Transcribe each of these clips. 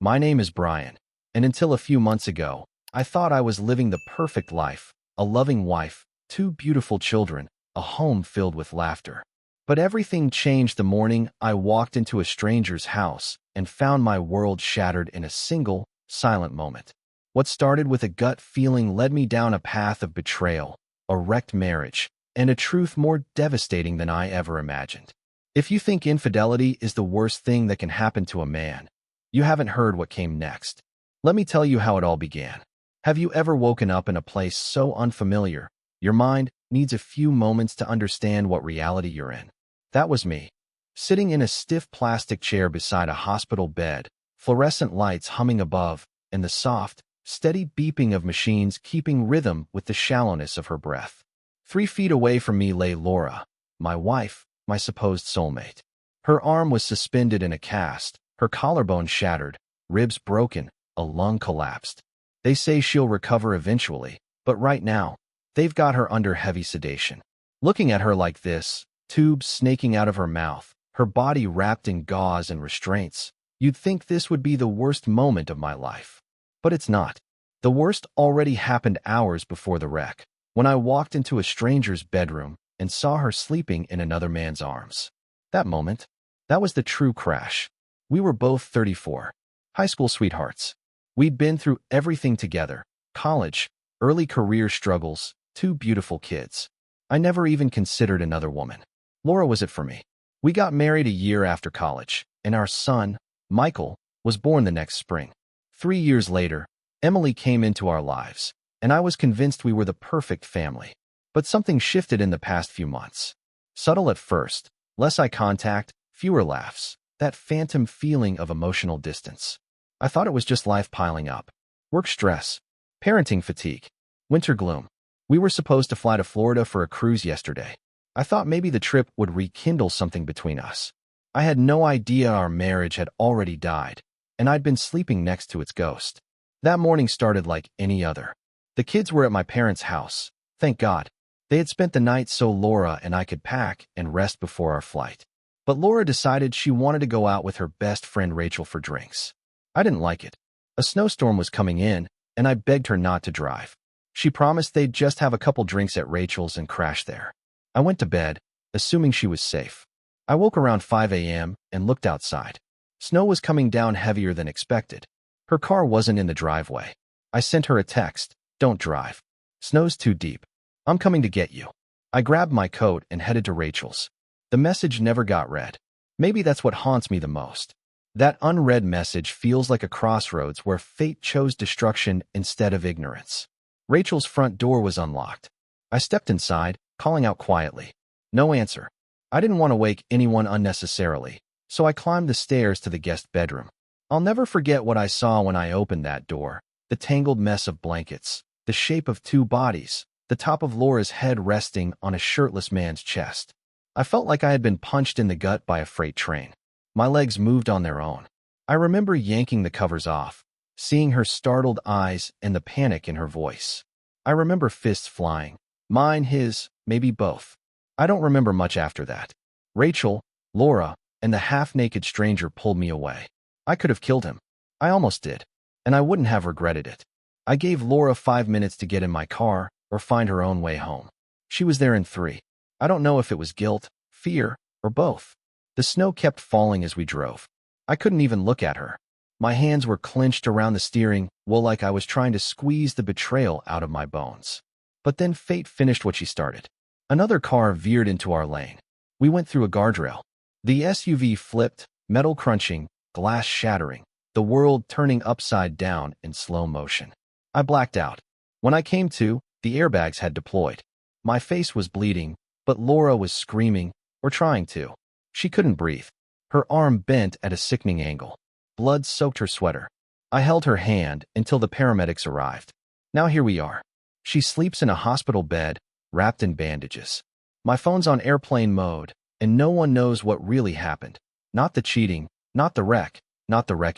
My name is Brian, and until a few months ago, I thought I was living the perfect life, a loving wife, two beautiful children, a home filled with laughter. But everything changed the morning I walked into a stranger's house and found my world shattered in a single, silent moment. What started with a gut feeling led me down a path of betrayal, a wrecked marriage, and a truth more devastating than I ever imagined. If you think infidelity is the worst thing that can happen to a man, you haven't heard what came next. Let me tell you how it all began. Have you ever woken up in a place so unfamiliar, your mind needs a few moments to understand what reality you're in? That was me. Sitting in a stiff plastic chair beside a hospital bed, fluorescent lights humming above, and the soft, steady beeping of machines keeping rhythm with the shallowness of her breath. 3 feet away from me lay Laura, my wife, my supposed soulmate. Her arm was suspended in a cast, her collarbone shattered, ribs broken, a lung collapsed. They say she'll recover eventually, but right now, they've got her under heavy sedation. Looking at her like this, tubes snaking out of her mouth, her body wrapped in gauze and restraints, you'd think this would be the worst moment of my life. But it's not. The worst already happened hours before the wreck, when I walked into a stranger's bedroom and saw her sleeping in another man's arms. That moment, that was the true crash. We were both 34, high school sweethearts. We'd been through everything together, college, early career struggles, 2 beautiful kids. I never even considered another woman. Laura was it for me. We got married a year after college, and our son, Michael, was born the next spring. 3 years later, Emily came into our lives, and I was convinced we were the perfect family. But something shifted in the past few months. Subtle at first, less eye contact, fewer laughs, that phantom feeling of emotional distance. I thought it was just life piling up. Work stress, parenting fatigue, winter gloom. We were supposed to fly to Florida for a cruise yesterday. I thought maybe the trip would rekindle something between us. I had no idea our marriage had already died, and I'd been sleeping next to its ghost. That morning started like any other. The kids were at my parents' house, thank God. They had spent the night so Laura and I could pack and rest before our flight. But Laura decided she wanted to go out with her best friend Rachel for drinks. I didn't like it. A snowstorm was coming in, and I begged her not to drive. She promised they'd just have a couple drinks at Rachel's and crash there. I went to bed, assuming she was safe. I woke around 5 a.m. and looked outside. Snow was coming down heavier than expected. Her car wasn't in the driveway. I sent her a text, "Don't drive. Snow's too deep. I'm coming to get you." I grabbed my coat and headed to Rachel's. The message never got read. Maybe that's what haunts me the most. That unread message feels like a crossroads where fate chose destruction instead of ignorance. Rachel's front door was unlocked. I stepped inside, calling out quietly. No answer. I didn't want to wake anyone unnecessarily, so I climbed the stairs to the guest bedroom. I'll never forget what I saw when I opened that door. The tangled mess of blankets, the shape of 2 bodies, the top of Laura's head resting on a shirtless man's chest. I felt like I had been punched in the gut by a freight train. My legs moved on their own. I remember yanking the covers off, seeing her startled eyes and the panic in her voice. I remember fists flying. Mine, his, maybe both. I don't remember much after that. Rachel, Laura, and the half-naked stranger pulled me away. I could have killed him. I almost did. And I wouldn't have regretted it. I gave Laura 5 minutes to get in my car or find her own way home. She was there in 3. I don't know if it was guilt, fear, or both. The snow kept falling as we drove. I couldn't even look at her. My hands were clenched around the steering wheel like I was trying to squeeze the betrayal out of my bones. But then fate finished what she started. Another car veered into our lane. We went through a guardrail. The SUV flipped, metal crunching, glass shattering, the world turning upside down in slow motion. I blacked out. When I came to, the airbags had deployed. My face was bleeding, but Laura was screaming, or trying to. She couldn't breathe. Her arm bent at a sickening angle. Blood soaked her sweater. I held her hand until the paramedics arrived. Now here we are. She sleeps in a hospital bed, wrapped in bandages. My phone's on airplane mode, and no one knows what really happened. Not the cheating, not the wreck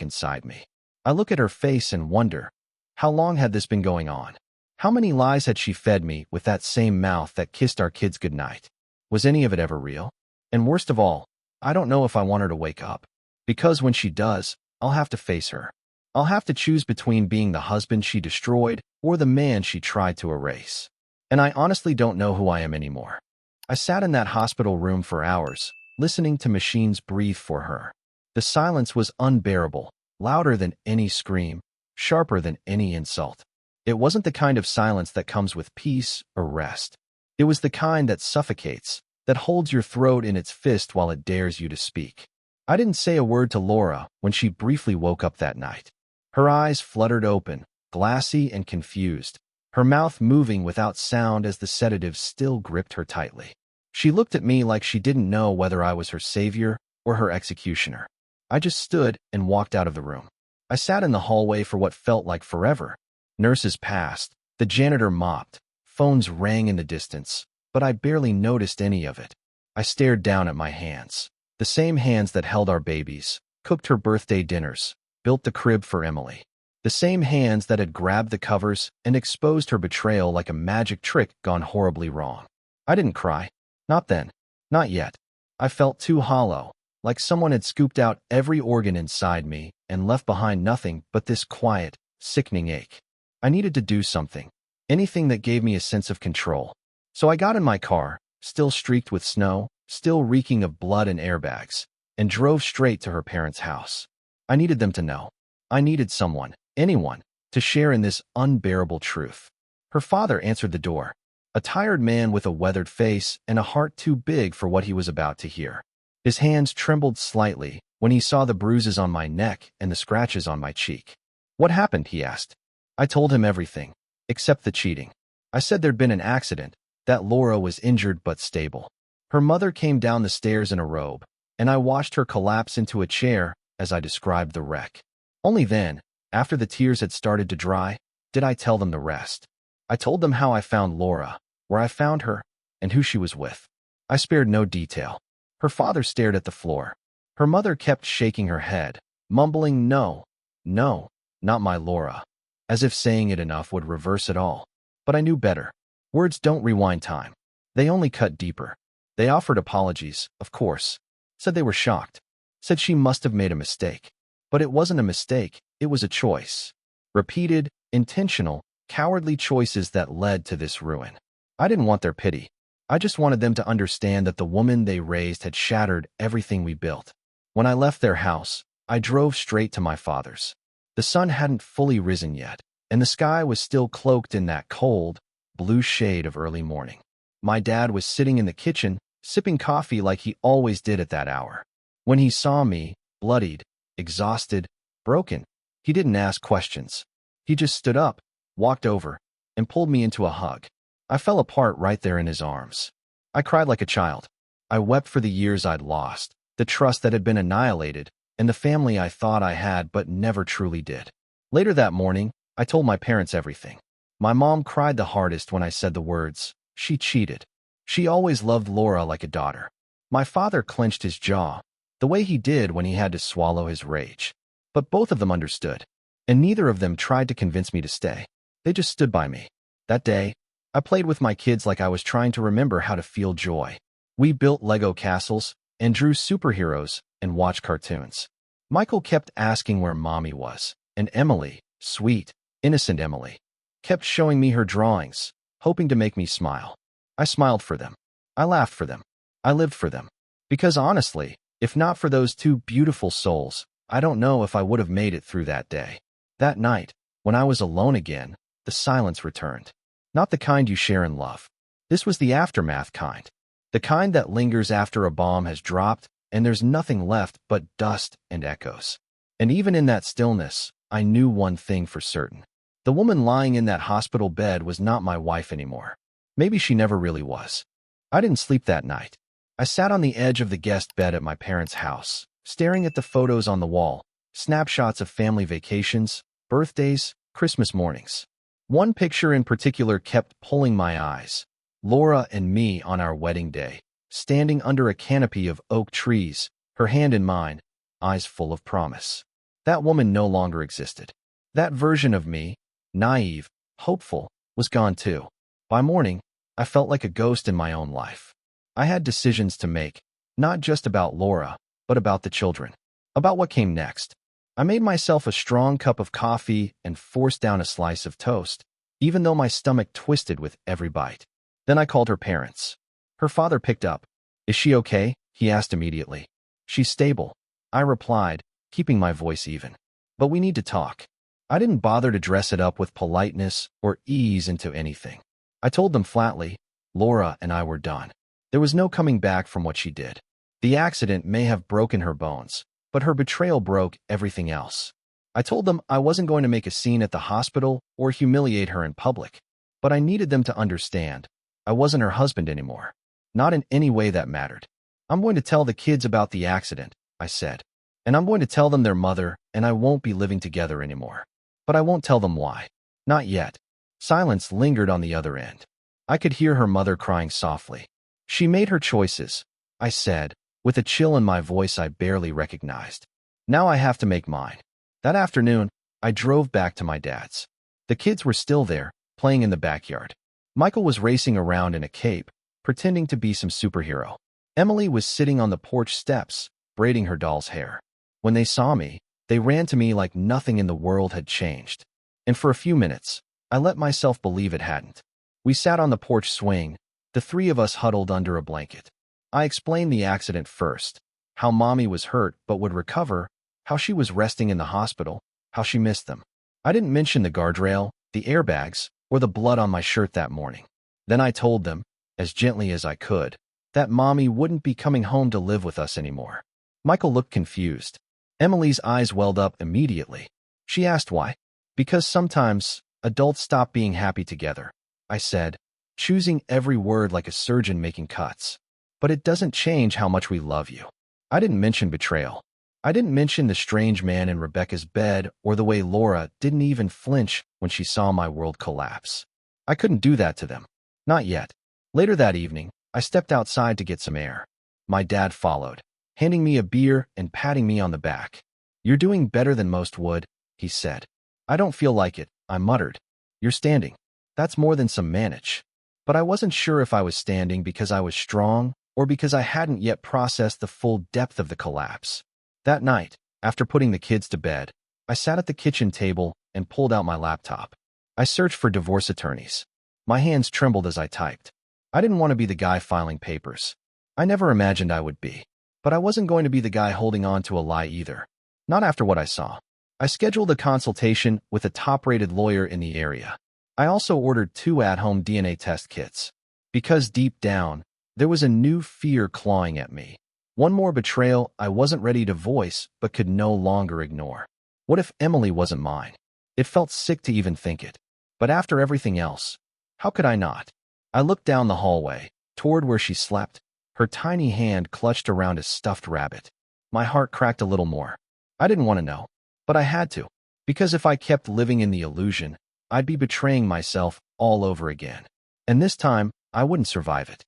inside me. I look at her face and wonder, how long had this been going on? How many lies had she fed me with that same mouth that kissed our kids goodnight? Was any of it ever real? And worst of all, I don't know if I want her to wake up. Because when she does, I'll have to face her. I'll have to choose between being the husband she destroyed or the man she tried to erase. And I honestly don't know who I am anymore. I sat in that hospital room for hours, listening to machines breathe for her. The silence was unbearable, louder than any scream, sharper than any insult. It wasn't the kind of silence that comes with peace or rest. It was the kind that suffocates, that holds your throat in its fist while it dares you to speak. I didn't say a word to Laura when she briefly woke up that night. Her eyes fluttered open, glassy and confused, her mouth moving without sound as the sedative still gripped her tightly. She looked at me like she didn't know whether I was her savior or her executioner. I just stood and walked out of the room. I sat in the hallway for what felt like forever. Nurses passed, the janitor mopped, phones rang in the distance, but I barely noticed any of it. I stared down at my hands, the same hands that held our babies, cooked her birthday dinners, built the crib for Emily. The same hands that had grabbed the covers and exposed her betrayal like a magic trick gone horribly wrong. I didn't cry. Not then. Not yet. I felt too hollow, like someone had scooped out every organ inside me and left behind nothing but this quiet, sickening ache. I needed to do something, anything that gave me a sense of control. So I got in my car, still streaked with snow, still reeking of blood and airbags, and drove straight to her parents' house. I needed them to know. I needed someone, anyone, to share in this unbearable truth. Her father answered the door, a tired man with a weathered face and a heart too big for what he was about to hear. His hands trembled slightly when he saw the bruises on my neck and the scratches on my cheek. "What happened?" he asked. I told him everything, except the cheating. I said there'd been an accident, that Laura was injured but stable. Her mother came down the stairs in a robe, and I watched her collapse into a chair as I described the wreck. Only then, after the tears had started to dry, did I tell them the rest. I told them how I found Laura, where I found her, and who she was with. I spared no detail. Her father stared at the floor. Her mother kept shaking her head, mumbling, "No, no, not my Laura," as if saying it enough would reverse it all. But I knew better. Words don't rewind time. They only cut deeper. They offered apologies, of course. Said they were shocked. Said she must have made a mistake. But it wasn't a mistake, it was a choice. Repeated, intentional, cowardly choices that led to this ruin. I didn't want their pity. I just wanted them to understand that the woman they raised had shattered everything we built. When I left their house, I drove straight to my father's. The sun hadn't fully risen yet, and the sky was still cloaked in that cold, blue shade of early morning. My dad was sitting in the kitchen, sipping coffee like he always did at that hour. When he saw me, bloodied, exhausted, broken, he didn't ask questions. He just stood up, walked over, and pulled me into a hug. I fell apart right there in his arms. I cried like a child. I wept for the years I'd lost, the trust that had been annihilated, and the family I thought I had but never truly did. Later that morning, I told my parents everything. My mom cried the hardest when I said the words, "She cheated." She always loved Laura like a daughter. My father clenched his jaw, the way he did when he had to swallow his rage. But both of them understood, and neither of them tried to convince me to stay. They just stood by me. That day, I played with my kids like I was trying to remember how to feel joy. We built Lego castles and drew superheroes and watched cartoons. Michael kept asking where Mommy was, and Emily, sweet, innocent Emily, kept showing me her drawings, hoping to make me smile. I smiled for them. I laughed for them. I lived for them. Because honestly, if not for those two beautiful souls, I don't know if I would have made it through that day. That night, when I was alone again, the silence returned. Not the kind you share in love. This was the aftermath kind. The kind that lingers after a bomb has dropped and there's nothing left but dust and echoes. And even in that stillness, I knew one thing for certain. The woman lying in that hospital bed was not my wife anymore. Maybe she never really was. I didn't sleep that night. I sat on the edge of the guest bed at my parents' house, staring at the photos on the wall, snapshots of family vacations, birthdays, Christmas mornings. One picture in particular kept pulling my eyes. Laura and me on our wedding day, standing under a canopy of oak trees, her hand in mine, eyes full of promise. That woman no longer existed. That version of me, naive, hopeful, was gone too. By morning, I felt like a ghost in my own life. I had decisions to make, not just about Laura, but about the children, about what came next. I made myself a strong cup of coffee and forced down a slice of toast, even though my stomach twisted with every bite. Then I called her parents. Her father picked up. "Is she okay?" he asked immediately. "She's stable," I replied, keeping my voice even. "But we need to talk." I didn't bother to dress it up with politeness or ease into anything. I told them flatly, Laura and I were done. There was no coming back from what she did. The accident may have broken her bones, but her betrayal broke everything else. I told them I wasn't going to make a scene at the hospital or humiliate her in public, but I needed them to understand I wasn't her husband anymore. Not in any way that mattered. "I'm going to tell the kids about the accident," I said. "And I'm going to tell them their mother and I won't be living together anymore. But I won't tell them why. Not yet." Silence lingered on the other end. I could hear her mother crying softly. "She made her choices," I said, with a chill in my voice I barely recognized. "Now I have to make mine." That afternoon, I drove back to my dad's. The kids were still there, playing in the backyard. Michael was racing around in a cape, pretending to be some superhero. Emily was sitting on the porch steps, braiding her doll's hair. When they saw me, they ran to me like nothing in the world had changed. And for a few minutes, I let myself believe it hadn't. We sat on the porch swing, the three of us huddled under a blanket. I explained the accident first, how Mommy was hurt but would recover, how she was resting in the hospital, how she missed them. I didn't mention the guardrail, the airbags, or the blood on my shirt that morning. Then I told them, as gently as I could, that Mommy wouldn't be coming home to live with us anymore. Michael looked confused. Emily's eyes welled up immediately. She asked why. "Because sometimes adults stop being happy together," I said, choosing every word like a surgeon making cuts. "But it doesn't change how much we love you." I didn't mention betrayal. I didn't mention the strange man in Rebecca's bed or the way Laura didn't even flinch when she saw my world collapse. I couldn't do that to them. Not yet. Later that evening, I stepped outside to get some air. My dad followed, handing me a beer and patting me on the back. "You're doing better than most would," he said. "I don't feel like it," I muttered. "You're standing. That's more than some manage." But I wasn't sure if I was standing because I was strong or because I hadn't yet processed the full depth of the collapse. That night, after putting the kids to bed, I sat at the kitchen table and pulled out my laptop. I searched for divorce attorneys. My hands trembled as I typed. I didn't want to be the guy filing papers. I never imagined I would be. But I wasn't going to be the guy holding on to a lie either. Not after what I saw. I scheduled a consultation with a top-rated lawyer in the area. I also ordered 2 at-home DNA test kits. Because deep down, there was a new fear clawing at me. One more betrayal I wasn't ready to voice but could no longer ignore. What if Emily wasn't mine? It felt sick to even think it. But after everything else, how could I not? I looked down the hallway, toward where she slept, her tiny hand clutched around a stuffed rabbit. My heart cracked a little more. I didn't want to know, but I had to. Because if I kept living in the illusion, I'd be betraying myself all over again. And this time, I wouldn't survive it.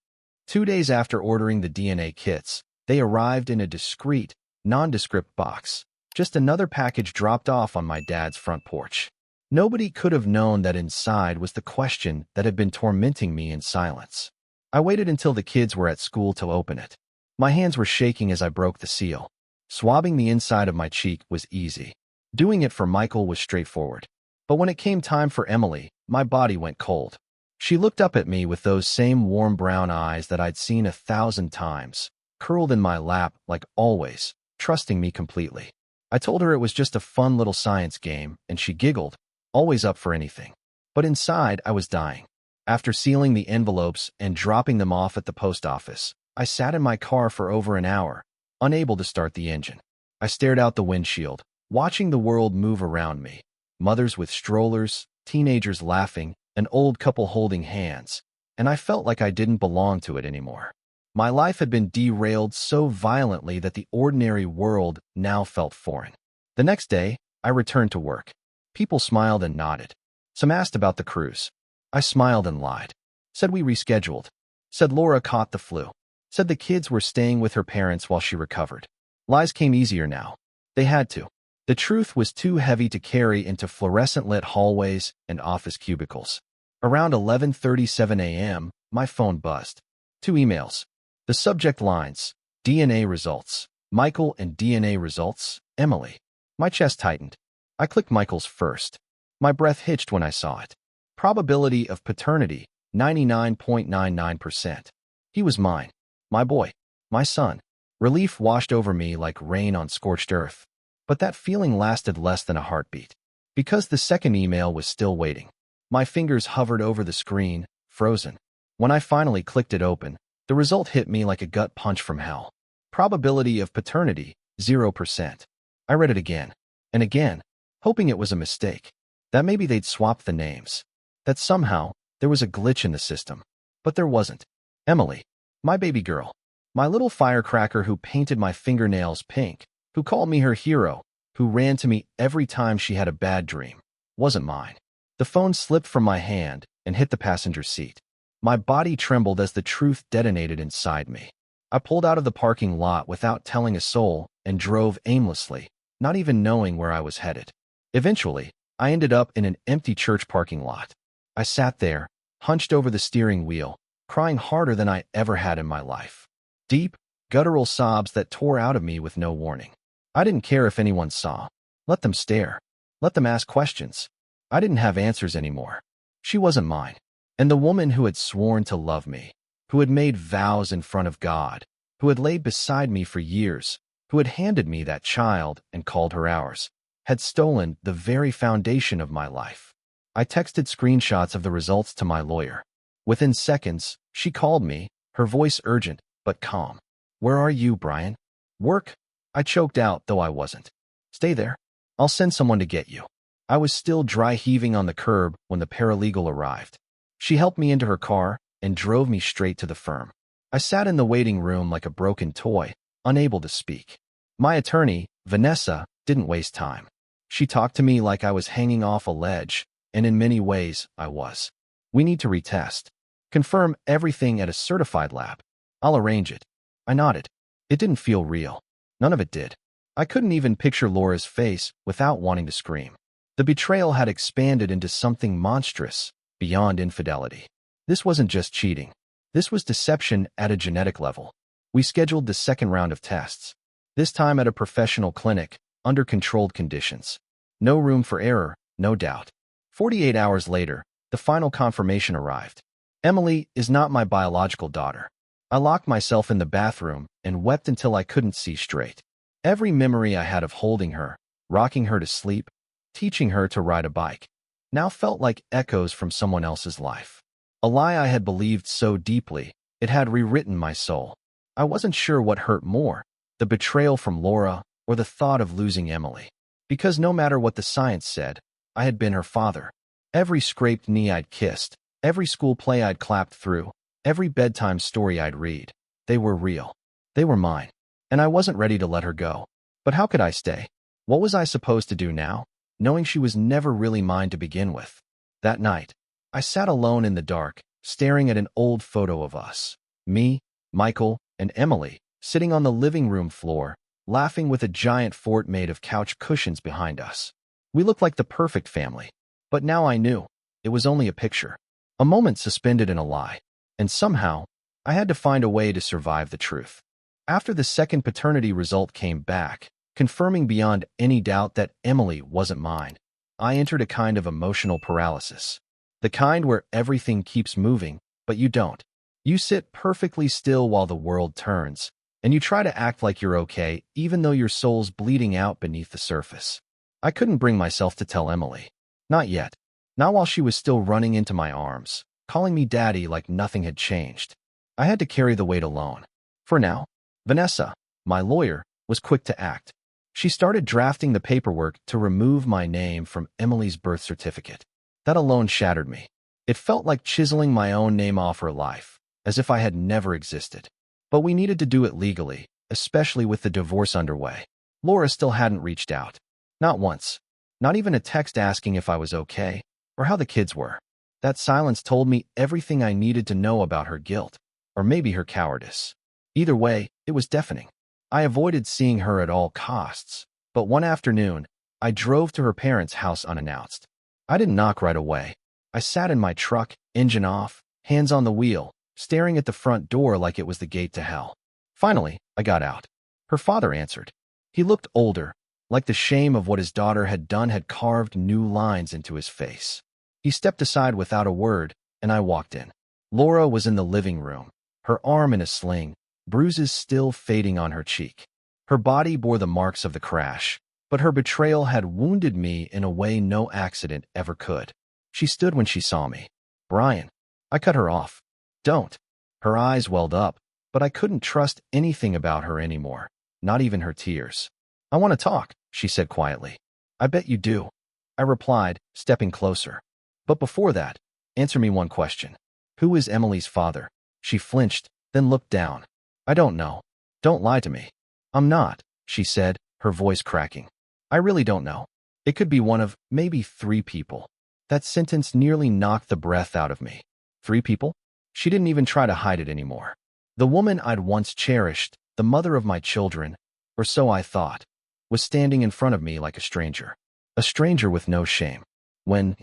2 days after ordering the DNA kits, they arrived in a discreet, nondescript box. Just another package dropped off on my dad's front porch. Nobody could have known that inside was the question that had been tormenting me in silence. I waited until the kids were at school to open it. My hands were shaking as I broke the seal. Swabbing the inside of my cheek was easy. Doing it for Michael was straightforward. But when it came time for Emily, my body went cold. She looked up at me with those same warm brown eyes that I'd seen 1,000 times, curled in my lap like always, trusting me completely. I told her it was just a fun little science game, and she giggled, always up for anything. But inside, I was dying. After sealing the envelopes and dropping them off at the post office, I sat in my car for over an hour, unable to start the engine. I stared out the windshield, watching the world move around me. Mothers with strollers, teenagers laughing, an old couple holding hands, and I felt like I didn't belong to it anymore. My life had been derailed so violently that the ordinary world now felt foreign. The next day, I returned to work. People smiled and nodded. Some asked about the cruise. I smiled and lied. Said we rescheduled. Said Laura caught the flu. Said the kids were staying with her parents while she recovered. Lies came easier now. They had to. The truth was too heavy to carry into fluorescent-lit hallways and office cubicles. Around 11:37 a.m., my phone buzzed. 2 emails. The subject lines, DNA results. Michael and DNA results, Emily. My chest tightened. I clicked Michael's first. My breath hitched when I saw it. Probability of paternity, 99.99%. He was mine. My boy. My son. Relief washed over me like rain on scorched earth. But that feeling lasted less than a heartbeat. Because the second email was still waiting. My fingers hovered over the screen, frozen. When I finally clicked it open, the result hit me like a gut punch from hell. Probability of paternity, 0%. I read it again and again, hoping it was a mistake. That maybe they'd swapped the names. That somehow there was a glitch in the system. But there wasn't. Emily, my baby girl, my little firecracker who painted my fingernails pink, who called me her hero, who ran to me every time she had a bad dream, wasn't mine. The phone slipped from my hand and hit the passenger seat. My body trembled as the truth detonated inside me. I pulled out of the parking lot without telling a soul and drove aimlessly, not even knowing where I was headed. Eventually, I ended up in an empty church parking lot. I sat there, hunched over the steering wheel, crying harder than I ever had in my life. Deep, guttural sobs that tore out of me with no warning. I didn't care if anyone saw. Let them stare. Let them ask questions. I didn't have answers anymore. She wasn't mine. And the woman who had sworn to love me, who had made vows in front of God, who had laid beside me for years, who had handed me that child and called her ours, had stolen the very foundation of my life. I texted screenshots of the results to my lawyer. Within seconds, she called me, her voice urgent but calm. "Where are you, Brian?" "Work." I choked out, though I wasn't. "Stay there. I'll send someone to get you." I was still dry heaving on the curb when the paralegal arrived. She helped me into her car and drove me straight to the firm. I sat in the waiting room like a broken toy, unable to speak. My attorney, Vanessa, didn't waste time. She talked to me like I was hanging off a ledge, and in many ways, I was. "We need to retest. Confirm everything at a certified lab. I'll arrange it." I nodded. It didn't feel real. None of it did. I couldn't even picture Laura's face without wanting to scream. The betrayal had expanded into something monstrous, beyond infidelity. This wasn't just cheating. This was deception at a genetic level. We scheduled the second round of tests. This time at a professional clinic, under controlled conditions. No room for error, no doubt. 48 hours later, the final confirmation arrived. Emily is not my biological daughter. I locked myself in the bathroom and wept until I couldn't see straight. Every memory I had of holding her, rocking her to sleep, teaching her to ride a bike, now felt like echoes from someone else's life. A lie I had believed so deeply, it had rewritten my soul. I wasn't sure what hurt more, the betrayal from Laura or the thought of losing Emily. Because no matter what the science said, I had been her father. Every scraped knee I'd kissed, every school play I'd clapped through, every bedtime story I'd read, they were real. They were mine. And I wasn't ready to let her go. But how could I stay? What was I supposed to do now, knowing she was never really mine to begin with? That night, I sat alone in the dark, staring at an old photo of us. Me, Michael, and Emily, sitting on the living room floor, laughing with a giant fort made of couch cushions behind us. We looked like the perfect family. But now I knew. It was only a picture. A moment suspended in a lie. And somehow, I had to find a way to survive the truth. After the second paternity result came back, confirming beyond any doubt that Emily wasn't mine, I entered a kind of emotional paralysis. The kind where everything keeps moving, but you don't. You sit perfectly still while the world turns, and you try to act like you're okay even though your soul's bleeding out beneath the surface. I couldn't bring myself to tell Emily. Not yet. Not while she was still running into my arms, calling me daddy like nothing had changed. I had to carry the weight alone. For now, Vanessa, my lawyer, was quick to act. She started drafting the paperwork to remove my name from Emily's birth certificate. That alone shattered me. It felt like chiseling my own name off her life, as if I had never existed. But we needed to do it legally, especially with the divorce underway. Laura still hadn't reached out. Not once. Not even a text asking if I was okay, or how the kids were. That silence told me everything I needed to know about her guilt, or maybe her cowardice. Either way, it was deafening. I avoided seeing her at all costs, but one afternoon, I drove to her parents' house unannounced. I didn't knock right away. I sat in my truck, engine off, hands on the wheel, staring at the front door like it was the gate to hell. Finally, I got out. Her father answered. He looked older, like the shame of what his daughter had done had carved new lines into his face. He stepped aside without a word, and I walked in. Laura was in the living room, her arm in a sling, bruises still fading on her cheek. Her body bore the marks of the crash, but her betrayal had wounded me in a way no accident ever could. She stood when she saw me. "Brian." I cut her off. "Don't." Her eyes welled up, but I couldn't trust anything about her anymore, not even her tears. "I want to talk," she said quietly. "I bet you do," I replied, stepping closer. "But before that, answer me one question. Who is Emily's father?" She flinched, then looked down. "I don't know. Don't lie to me." "I'm not," she said, her voice cracking. "I really don't know. It could be one of, maybe 3 people." That sentence nearly knocked the breath out of me. 3 people? She didn't even try to hide it anymore. The woman I'd once cherished, the mother of my children, or so I thought, was standing in front of me like a stranger. A stranger with no shame. "When?"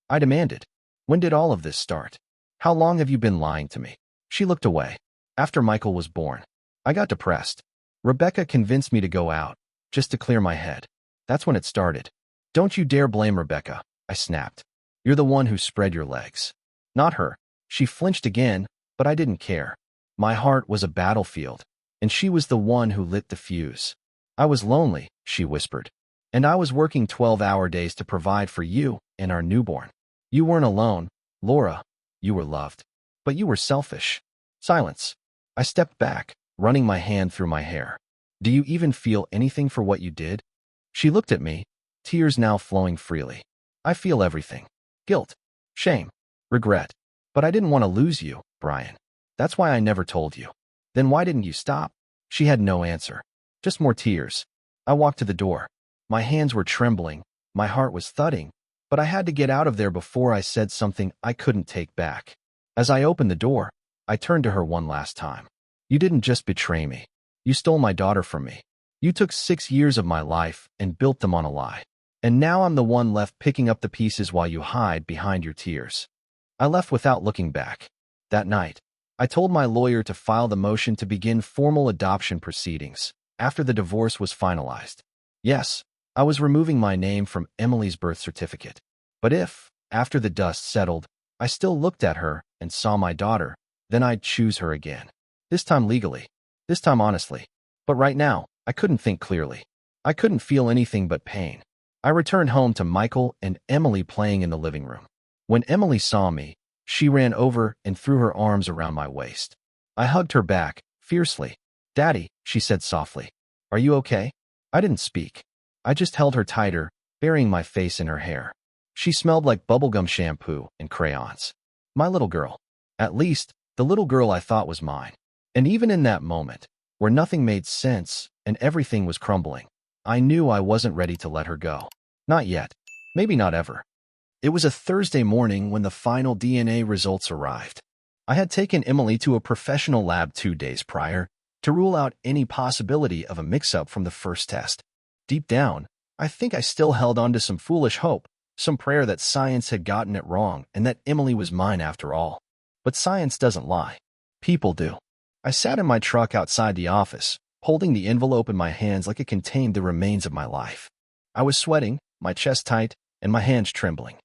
I demanded. "When did all of this start? How long have you been lying to me?" She looked away. "After Michael was born. I got depressed. Rebecca convinced me to go out, just to clear my head. That's when it started." "Don't you dare blame Rebecca," I snapped. "You're the one who spread your legs. Not her." She flinched again, but I didn't care. My heart was a battlefield, and she was the one who lit the fuse. "I was lonely," she whispered. "And I was working 12-hour days to provide for you and our newborn. You weren't alone, Laura. You were loved. But you were selfish." Silence. I stepped back, running my hand through my hair. "Do you even feel anything for what you did?" She looked at me, tears now flowing freely. "I feel everything. Guilt, shame, regret. But I didn't want to lose you, Brian. That's why I never told you." "Then why didn't you stop?" She had no answer. Just more tears. I walked to the door. My hands were trembling, my heart was thudding, but I had to get out of there before I said something I couldn't take back. As I opened the door, I turned to her one last time. "You didn't just betray me. You stole my daughter from me. You took 6 years of my life and built them on a lie. And now I'm the one left picking up the pieces while you hide behind your tears." I left without looking back. That night, I told my lawyer to file the motion to begin formal adoption proceedings after the divorce was finalized. Yes, I was removing my name from Emily's birth certificate. But if, after the dust settled, I still looked at her and saw my daughter, then I'd choose her again. This time legally. This time honestly. But right now, I couldn't think clearly. I couldn't feel anything but pain. I returned home to Michael and Emily playing in the living room. When Emily saw me, she ran over and threw her arms around my waist. I hugged her back, fiercely. "Daddy," she said softly. "Are you okay?" I didn't speak. I just held her tighter, burying my face in her hair. She smelled like bubblegum shampoo and crayons. My little girl. At least, the little girl I thought was mine. And even in that moment, where nothing made sense and everything was crumbling, I knew I wasn't ready to let her go. Not yet. Maybe not ever. It was a Thursday morning when the final DNA results arrived. I had taken Emily to a professional lab 2 days prior to rule out any possibility of a mix-up from the first test. Deep down, I think I still held on to some foolish hope, some prayer that science had gotten it wrong and that Emily was mine after all. But science doesn't lie. People do. I sat in my truck outside the office, holding the envelope in my hands like it contained the remains of my life. I was sweating, my chest tight, and my hands trembling.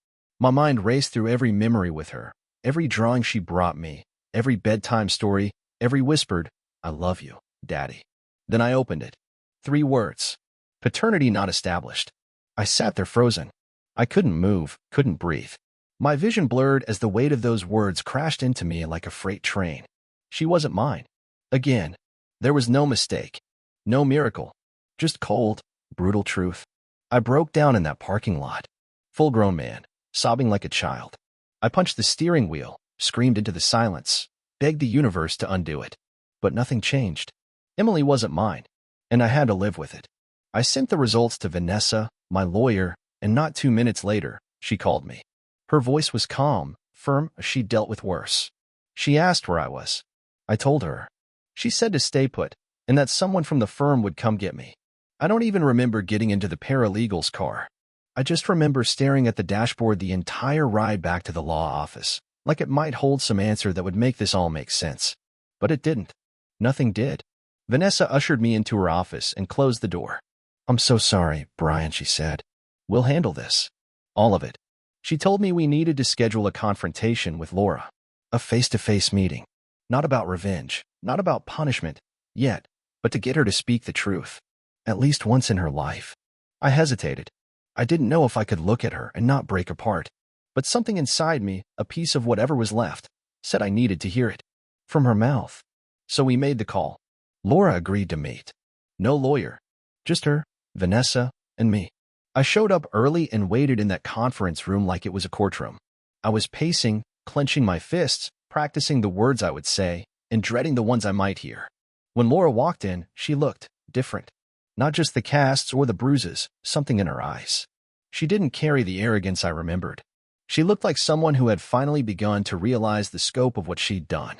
My mind raced through every memory with her, every drawing she brought me, every bedtime story, every whispered, "I love you, Daddy." Then I opened it. 3 words. Paternity not established. I sat there frozen. I couldn't move, couldn't breathe. My vision blurred as the weight of those words crashed into me like a freight train. She wasn't mine. Again, there was no mistake, no miracle, just cold, brutal truth. I broke down in that parking lot. Full-grown man, sobbing like a child. I punched the steering wheel, screamed into the silence, begged the universe to undo it. But nothing changed. Emily wasn't mine, and I had to live with it. I sent the results to Vanessa, my lawyer, and not 2 minutes later, she called me. Her voice was calm, firm, she'd dealt with worse. She asked where I was. I told her. She said to stay put, and that someone from the firm would come get me. I don't even remember getting into the paralegal's car. I just remember staring at the dashboard the entire ride back to the law office, like it might hold some answer that would make this all make sense. But it didn't. Nothing did. Vanessa ushered me into her office and closed the door. "I'm so sorry, Brian," she said. "We'll handle this. All of it." She told me we needed to schedule a confrontation with Laura. A face-to-face meeting. Not about revenge, not about punishment, yet, but to get her to speak the truth. At least once in her life. I hesitated. I didn't know if I could look at her and not break apart. But something inside me, a piece of whatever was left, said I needed to hear it. From her mouth. So we made the call. Laura agreed to meet. No lawyer. Just her, Vanessa, and me. I showed up early and waited in that conference room like it was a courtroom. I was pacing, clenching my fists, practicing the words I would say, and dreading the ones I might hear. When Laura walked in, she looked different. Not just the casts or the bruises, something in her eyes. She didn't carry the arrogance I remembered. She looked like someone who had finally begun to realize the scope of what she'd done.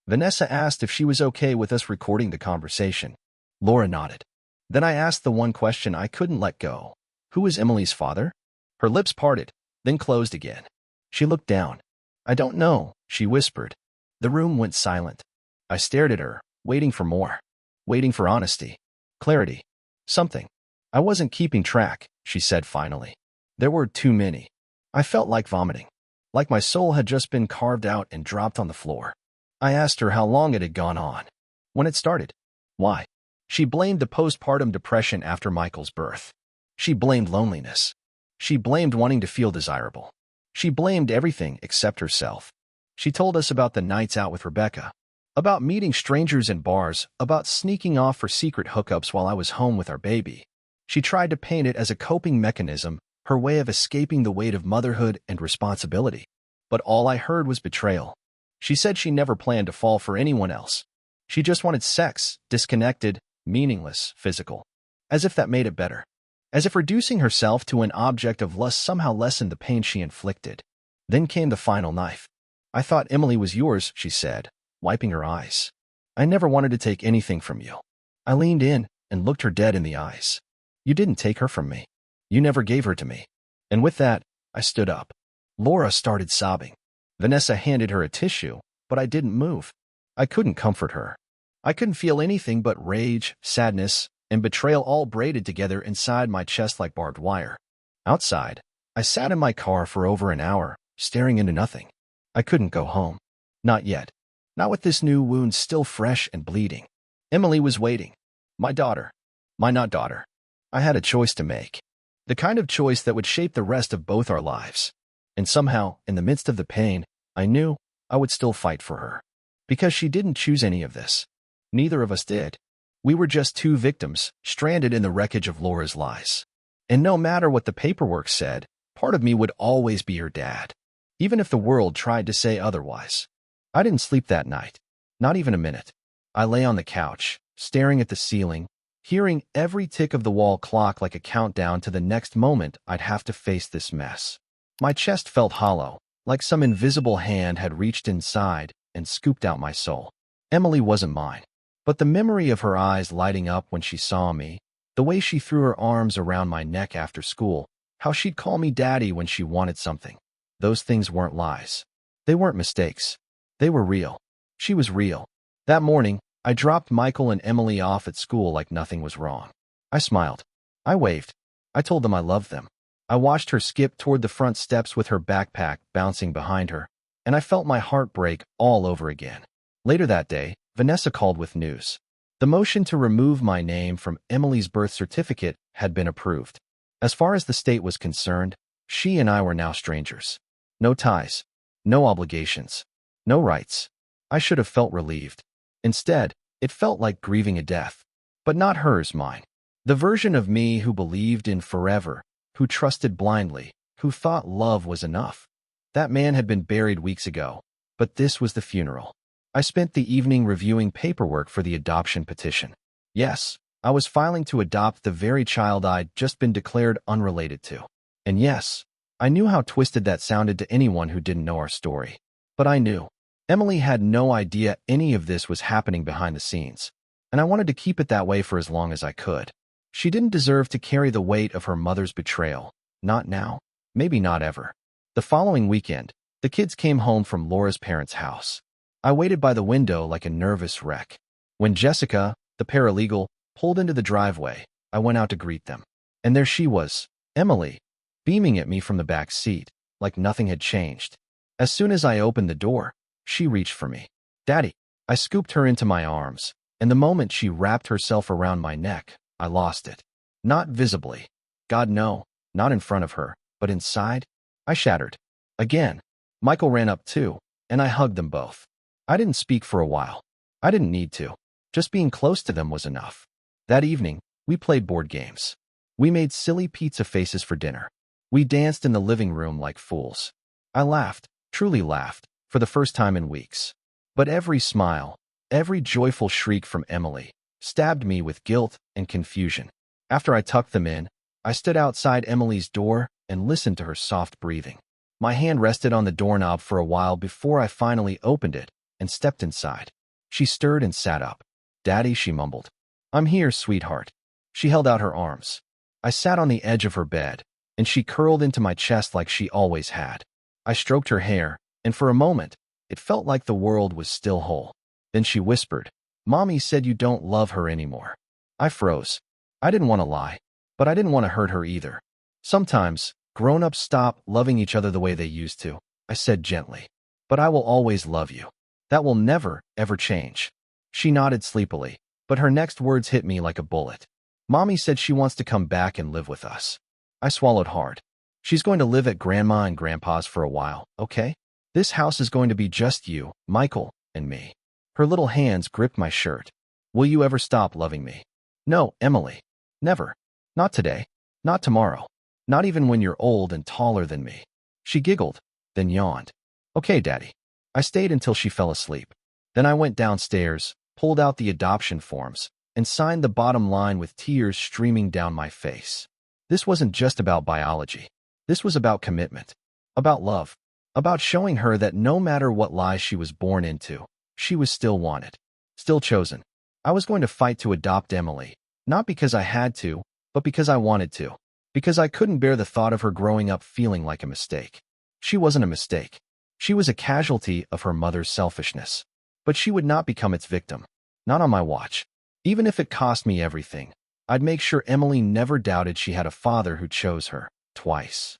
Vanessa asked if she was okay with us recording the conversation. Laura nodded. Then I asked the one question I couldn't let go. Who was Emily's father? Her lips parted, then closed again. She looked down. I don't know, she whispered. The room went silent. I stared at her, waiting for more. Waiting for honesty. Clarity. Something. I wasn't keeping track, she said finally. There were too many. I felt like vomiting. Like my soul had just been carved out and dropped on the floor. I asked her how long it had gone on. When it started. Why? She blamed the postpartum depression after Michael's birth. She blamed loneliness. She blamed wanting to feel desirable. She blamed everything except herself. She told us about the nights out with Rebecca, about meeting strangers in bars, about sneaking off for secret hookups while I was home with our baby. She tried to paint it as a coping mechanism, her way of escaping the weight of motherhood and responsibility. But all I heard was betrayal. She said she never planned to fall for anyone else. She just wanted sex, disconnected, meaningless, physical. As if that made it better. As if reducing herself to an object of lust somehow lessened the pain she inflicted. Then came the final knife. I thought Emily was yours, she said, wiping her eyes. I never wanted to take anything from you. I leaned in and looked her dead in the eyes. You didn't take her from me. You never gave her to me. And with that, I stood up. Laura started sobbing. Vanessa handed her a tissue, but I didn't move. I couldn't comfort her. I couldn't feel anything but rage, sadness, and betrayal all braided together inside my chest like barbed wire. Outside, I sat in my car for over an hour, staring into nothing. I couldn't go home. Not yet. Not with this new wound still fresh and bleeding. Emily was waiting. My daughter. My not daughter. I had a choice to make. The kind of choice that would shape the rest of both our lives. And somehow, in the midst of the pain, I knew I would still fight for her. Because she didn't choose any of this. Neither of us did. We were just two victims, stranded in the wreckage of Laura's lies. And no matter what the paperwork said, part of me would always be her dad. Even if the world tried to say otherwise. I didn't sleep that night. Not even a minute. I lay on the couch, staring at the ceiling, hearing every tick of the wall clock like a countdown to the next moment I'd have to face this mess. My chest felt hollow, like some invisible hand had reached inside and scooped out my soul. Emily wasn't mine. But the memory of her eyes lighting up when she saw me, the way she threw her arms around my neck after school, how she'd call me daddy when she wanted something. Those things weren't lies. They weren't mistakes. They were real. She was real. That morning, I dropped Michael and Emily off at school like nothing was wrong. I smiled. I waved. I told them I loved them. I watched her skip toward the front steps with her backpack bouncing behind her, and I felt my heart break all over again. Later that day, Vanessa called with news. The motion to remove my name from Emily's birth certificate had been approved. As far as the state was concerned, she and I were now strangers. No ties. No obligations. No rights. I should have felt relieved. Instead, it felt like grieving a death. But not hers, mine. The version of me who believed in forever, who trusted blindly, who thought love was enough. That man had been buried weeks ago, but this was the funeral. I spent the evening reviewing paperwork for the adoption petition. Yes, I was filing to adopt the very child I'd just been declared unrelated to. And yes, I knew how twisted that sounded to anyone who didn't know our story. But I knew. Emily had no idea any of this was happening behind the scenes, and I wanted to keep it that way for as long as I could. She didn't deserve to carry the weight of her mother's betrayal. Not now. Maybe not ever. The following weekend, the kids came home from Laura's parents' house. I waited by the window like a nervous wreck. When Jessica, the paralegal, pulled into the driveway, I went out to greet them. And there she was, Emily, beaming at me from the back seat, like nothing had changed. As soon as I opened the door, she reached for me. Daddy. I scooped her into my arms, and the moment she wrapped herself around my neck, I lost it. Not visibly. God, no, not in front of her, but inside, I shattered. Again, Michael ran up too, and I hugged them both. I didn't speak for a while. I didn't need to. Just being close to them was enough. That evening, we played board games. We made silly pizza faces for dinner. We danced in the living room like fools. I laughed, truly laughed, for the first time in weeks. But every smile, every joyful shriek from Emily, stabbed me with guilt and confusion. After I tucked them in, I stood outside Emily's door and listened to her soft breathing. My hand rested on the doorknob for a while before I finally opened it and stepped inside. She stirred and sat up. Daddy, she mumbled. I'm here, sweetheart. She held out her arms. I sat on the edge of her bed, and she curled into my chest like she always had. I stroked her hair, and for a moment, it felt like the world was still whole. Then she whispered, Mommy said you don't love her anymore. I froze. I didn't want to lie, but I didn't want to hurt her either. Sometimes, grown-ups stop loving each other the way they used to, I said gently. But I will always love you. That will never, ever change. She nodded sleepily, but her next words hit me like a bullet. Mommy said she wants to come back and live with us. I swallowed hard. She's going to live at Grandma and Grandpa's for a while, okay? This house is going to be just you, Michael, and me. Her little hands gripped my shirt. Will you ever stop loving me? No, Emily. Never. Not today. Not tomorrow. Not even when you're old and taller than me. She giggled, then yawned. Okay, Daddy. I stayed until she fell asleep. Then I went downstairs, pulled out the adoption forms, and signed the bottom line with tears streaming down my face. This wasn't just about biology. This was about commitment. About love. About showing her that no matter what lies she was born into, she was still wanted. Still chosen. I was going to fight to adopt Emily, not because I had to, but because I wanted to. Because I couldn't bear the thought of her growing up feeling like a mistake. She wasn't a mistake. She was a casualty of her mother's selfishness. But she would not become its victim. Not on my watch. Even if it cost me everything, I'd make sure Emily never doubted she had a father who chose her, twice.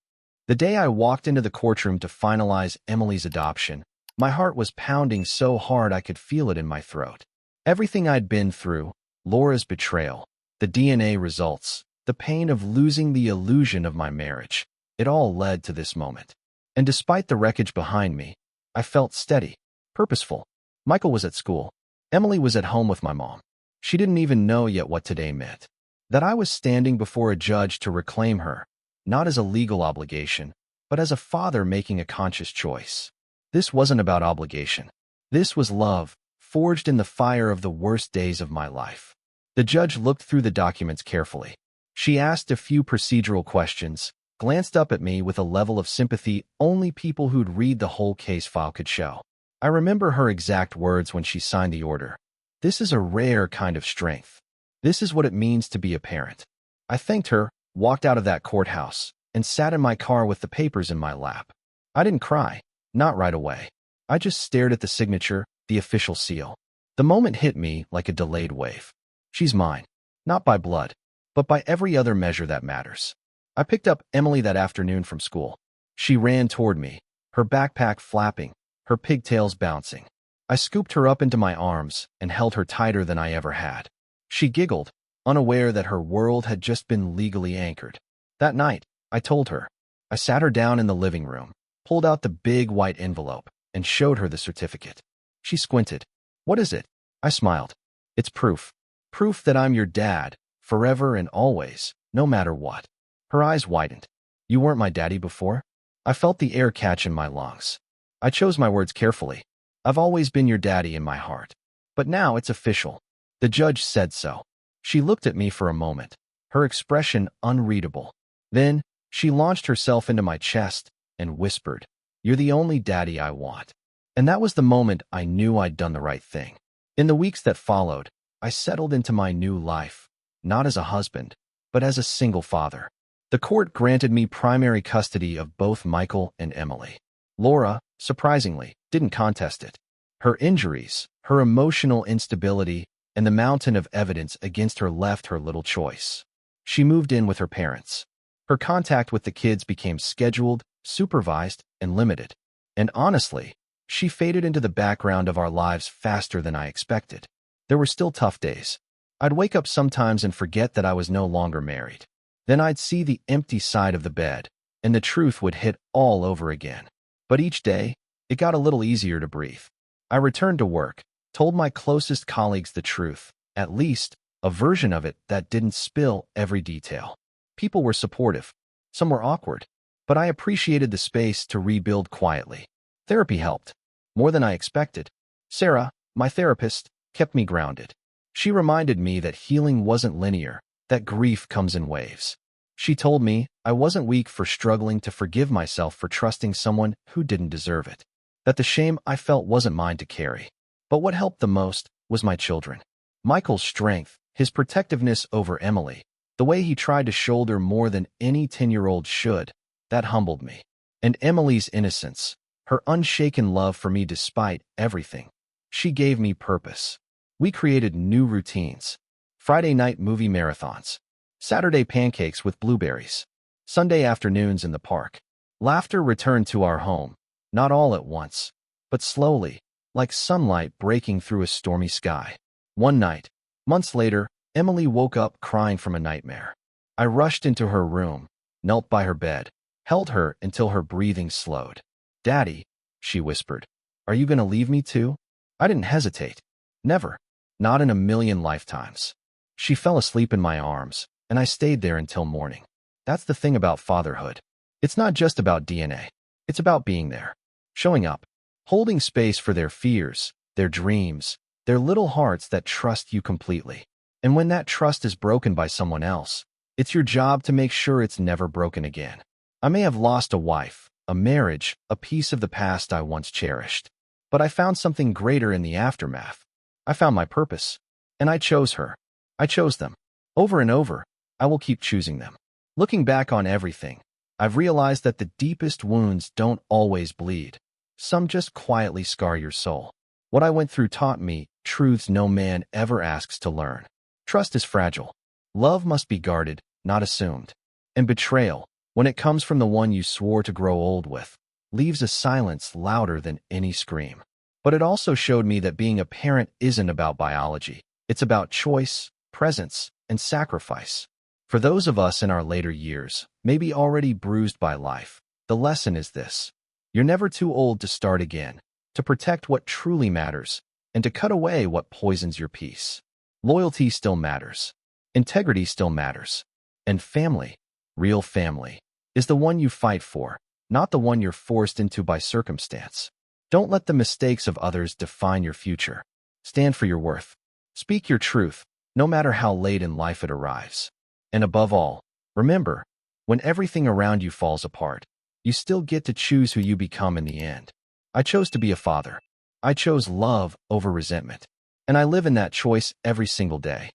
The day I walked into the courtroom to finalize Emily's adoption, my heart was pounding so hard I could feel it in my throat. Everything I'd been through, Laura's betrayal, the DNA results, the pain of losing the illusion of my marriage, it all led to this moment. And despite the wreckage behind me, I felt steady, purposeful. Michael was at school. Emily was at home with my mom. She didn't even know yet what today meant. That I was standing before a judge to reclaim her, not as a legal obligation, but as a father making a conscious choice. This wasn't about obligation. This was love, forged in the fire of the worst days of my life. The judge looked through the documents carefully. She asked a few procedural questions, glanced up at me with a level of sympathy only people who'd read the whole case file could show. I remember her exact words when she signed the order. This is a rare kind of strength. This is what it means to be a parent. I thanked her, walked out of that courthouse, and sat in my car with the papers in my lap. I didn't cry, not right away. I just stared at the signature, the official seal. The moment hit me like a delayed wave. She's mine, not by blood, but by every other measure that matters. I picked up Emily that afternoon from school. She ran toward me, her backpack flapping, her pigtails bouncing. I scooped her up into my arms and held her tighter than I ever had. She giggled, unaware that her world had just been legally anchored. That night, I told her. I sat her down in the living room, pulled out the big white envelope, and showed her the certificate. She squinted. What is it? I smiled. It's proof. Proof that I'm your dad, forever and always, no matter what. Her eyes widened. You weren't my daddy before? I felt the air catch in my lungs. I chose my words carefully. I've always been your daddy in my heart. But now it's official. The judge said so. She looked at me for a moment, her expression unreadable. Then, she launched herself into my chest and whispered, You're the only daddy I want. And that was the moment I knew I'd done the right thing. In the weeks that followed, I settled into my new life, not as a husband, but as a single father. The court granted me primary custody of both Michael and Emily. Laura, surprisingly, didn't contest it. Her injuries, her emotional instability, and the mountain of evidence against her left her little choice. She moved in with her parents. Her contact with the kids became scheduled, supervised, and limited. And honestly, she faded into the background of our lives faster than I expected. There were still tough days. I'd wake up sometimes and forget that I was no longer married. Then I'd see the empty side of the bed, and the truth would hit all over again. But each day, it got a little easier to breathe. I returned to work, told my closest colleagues the truth, at least a version of it that didn't spill every detail. People were supportive. Some were awkward, but I appreciated the space to rebuild quietly. Therapy helped, more than I expected. Sarah, my therapist, kept me grounded. She reminded me that healing wasn't linear, that grief comes in waves. She told me I wasn't weak for struggling to forgive myself for trusting someone who didn't deserve it, that the shame I felt wasn't mine to carry. But what helped the most was my children. Michael's strength, his protectiveness over Emily, the way he tried to shoulder more than any 10-year-old should, that humbled me. And Emily's innocence, her unshaken love for me despite everything. She gave me purpose. We created new routines. Friday night movie marathons. Saturday pancakes with blueberries. Sunday afternoons in the park. Laughter returned to our home, not all at once, but slowly, like sunlight breaking through a stormy sky. One night, months later, Emily woke up crying from a nightmare. I rushed into her room, knelt by her bed, held her until her breathing slowed. "Daddy," she whispered, "are you going to leave me too?" I didn't hesitate. Never. Not in a million lifetimes. She fell asleep in my arms, and I stayed there until morning. That's the thing about fatherhood. It's not just about DNA. It's about being there. Showing up. Holding space for their fears, their dreams, their little hearts that trust you completely. And when that trust is broken by someone else, it's your job to make sure it's never broken again. I may have lost a wife, a marriage, a piece of the past I once cherished. But I found something greater in the aftermath. I found my purpose. And I chose her. I chose them. Over and over, I will keep choosing them. Looking back on everything, I've realized that the deepest wounds don't always bleed. Some just quietly scar your soul. What I went through taught me truths no man ever asks to learn. Trust is fragile. Love must be guarded, not assumed. And betrayal, when it comes from the one you swore to grow old with, leaves a silence louder than any scream. But it also showed me that being a parent isn't about biology. It's about choice, presence, and sacrifice. For those of us in our later years, maybe already bruised by life, the lesson is this. You're never too old to start again, to protect what truly matters, and to cut away what poisons your peace. Loyalty still matters. Integrity still matters. And family, real family, is the one you fight for, not the one you're forced into by circumstance. Don't let the mistakes of others define your future. Stand for your worth. Speak your truth, no matter how late in life it arrives. And above all, remember, when everything around you falls apart, you still get to choose who you become in the end. I chose to be a father. I chose love over resentment. And I live in that choice every single day.